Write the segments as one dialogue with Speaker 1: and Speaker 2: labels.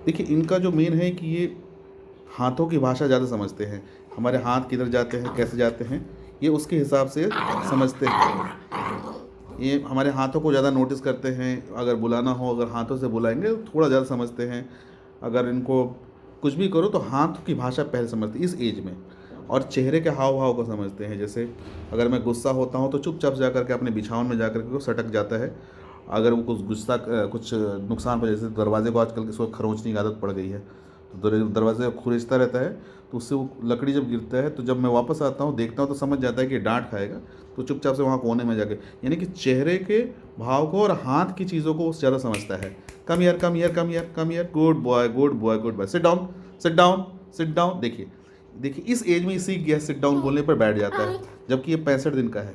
Speaker 1: देखिए इनका जो मेन है कि ये हाथों की भाषा ज़्यादा समझते हैं, हमारे हाथ किधर जाते हैं कैसे जाते हैं ये उसके हिसाब से समझते हैं। ये हमारे हाथों को ज़्यादा नोटिस करते हैं, अगर बुलाना हो अगर हाथों से बुलाएंगे तो थोड़ा ज़्यादा समझते हैं। अगर इनको कुछ भी करो तो हाथ की भाषा पहले समझते हैं इस एज में, और चेहरे के हाव भाव को समझते हैं। जैसे अगर मैं गुस्सा होता हूँ तो चुपचाप जा कर के अपने बिछावन में जा कर के वो सटक जाता है। अगर वो कुछ गुस्सा कुछ नुकसान पर, जैसे दरवाजे को आजकल किसी को खरोंचने की आदत पड़ गई है तो दरवाजे को खुरचता रहता है, तो उससे वो लकड़ी जब गिरता है तो जब मैं वापस आता हूँ देखता हूँ तो समझ जाता है कि डांट खाएगा, तो चुपचाप से वहाँ कोने में जाके, यानी कि चेहरे के भाव को और हाथ की चीज़ों को वो ज़्यादा समझता है। Come here come here come here come here, good boy good boy good boy, sit down sit down sit down. देखिए देखिए इस एज में सीख गया, सिट डाउन बोलने पर बैठ जाता है, जबकि ये 65 दिन का है।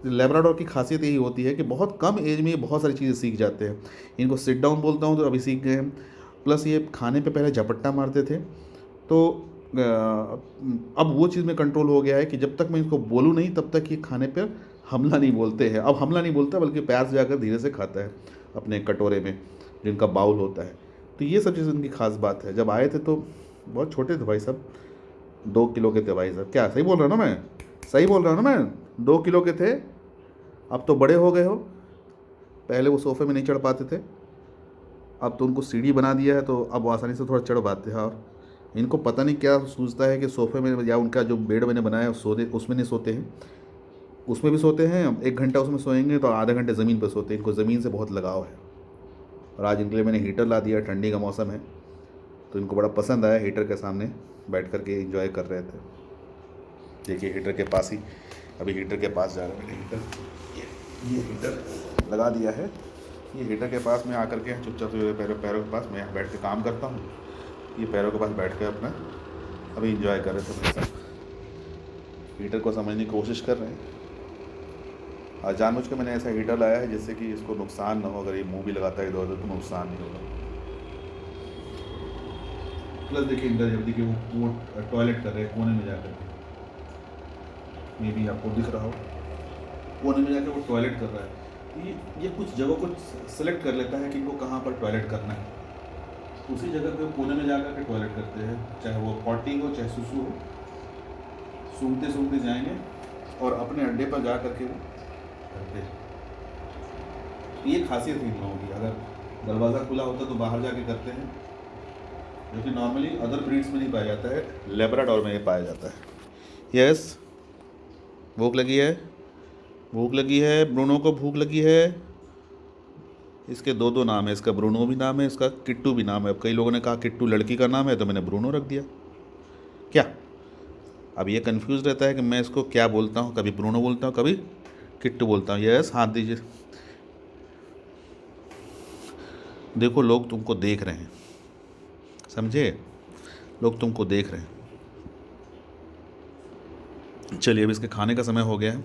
Speaker 1: लेब्राडोर की खासियत यही होती है कि बहुत कम एज में ये बहुत सारी चीज़ें सीख जाते हैं। इनको सिट डाउन बोलता हूँ तो अभी सीख गए हैं। प्लस ये खाने पे पहले झपट्टा मारते थे, तो अब वो चीज़ में कंट्रोल हो गया है कि जब तक मैं इनको बोलूँ नहीं तब तक ये खाने पर हमला नहीं बोलते हैं। अब हमला नहीं बोलता बल्कि पैर से जाकर धीरे से खाता है अपने कटोरे में जिनका बाउल होता है। तो ये सब चीज़ उनकी खास बात है। जब आए थे तो बहुत छोटे थे भाई साहब, 2 किलो के थे भाई साहब। क्या सही बोल रहा हूँ ना मैं? सही बोल रहा हूँ ना मैं? 2 किलो के थे, अब तो बड़े हो गए हो। पहले वो सोफे में नहीं चढ़ पाते थे, अब तो उनको सीढ़ी बना दिया है तो अब वो आसानी से थोड़ा चढ़ पाते हैं। और इनको पता नहीं क्या सूझता है कि सोफे में या उनका जो बेड मैंने बनाया है सोते उसमें नहीं सोते हैं, उसमें भी सोते हैं। 1 घंटा उसमें सोएंगे तो आधा घंटे ज़मीन पर सोते हैं। इनको ज़मीन से बहुत लगाव है। और आज इनके लिए मैंने हीटर ला दिया, ठंडी का मौसम है तो इनको बड़ा पसंद आया। हीटर के सामने बैठ कर के इंजॉय कर रहे थे। देखिए हीटर के पास ही, अभी हीटर के पास जा रहा है। मैंने हीटर, ये हीटर लगा दिया है। ये हीटर के पास में आकर के चुपचाप से मेरे पैरों के पास मैं यहाँ बैठ के काम करता हूँ। ये पैरों के पास बैठ के अपना अभी इंजॉय कर रहे थे मेरे साथ। हीटर को समझने की कोशिश कर रहे हैं। और जानबूझ के मैंने ऐसा हीटर लाया है जिससे कि इसको नुकसान ना हो। अगर ये मुंह भी लगाता है इधर उधर तो नुकसान नहीं होगा। प्लस देखिए इनका जल्दी कि वो टॉयलेट कर रहे हैं कोने में जाकर के, मे भी आपको दिख रहा हो, कोने में जाकर वो टॉयलेट कर रहा है। ये कुछ जगह को सेलेक्ट कर लेता है कि इनको कहाँ पर टॉयलेट करना है, उसी जगह पे कोने में जाकर के टॉयलेट करते हैं। चाहे वो पॉटी हो चाहे सुसु हो, सूंघते सूंघते जाएंगे और अपने अड्डे पर जा करके वो करते हैं। ये खासियत है इन लोगों की। अगर दरवाज़ा खुला होता तो बाहर जाके करते हैं, जो कि नॉर्मली अदर ब्रीड्स में नहीं पाया जाता है, लेब्राडोर में ये पाया जाता है। यस, भूख लगी है, भूख लगी है, ब्रूनो को भूख लगी है। इसके दो नाम है, इसका ब्रूनो भी नाम है, इसका किट्टू भी नाम है। अब कई लोगों ने कहा किट्टू लड़की का नाम है तो मैंने ब्रूनो रख दिया। क्या अब ये कंफ्यूज रहता है कि मैं इसको क्या बोलता हूँ, कभी ब्रूनो बोलता हूँ कभी किट्टू बोलता हूँ। यस, हाथ दीजिए। देखो लोग तुमको देख रहे हैं, समझे? लोग तुमको देख रहे हैं। चलिए अब इसके खाने का समय हो गया है।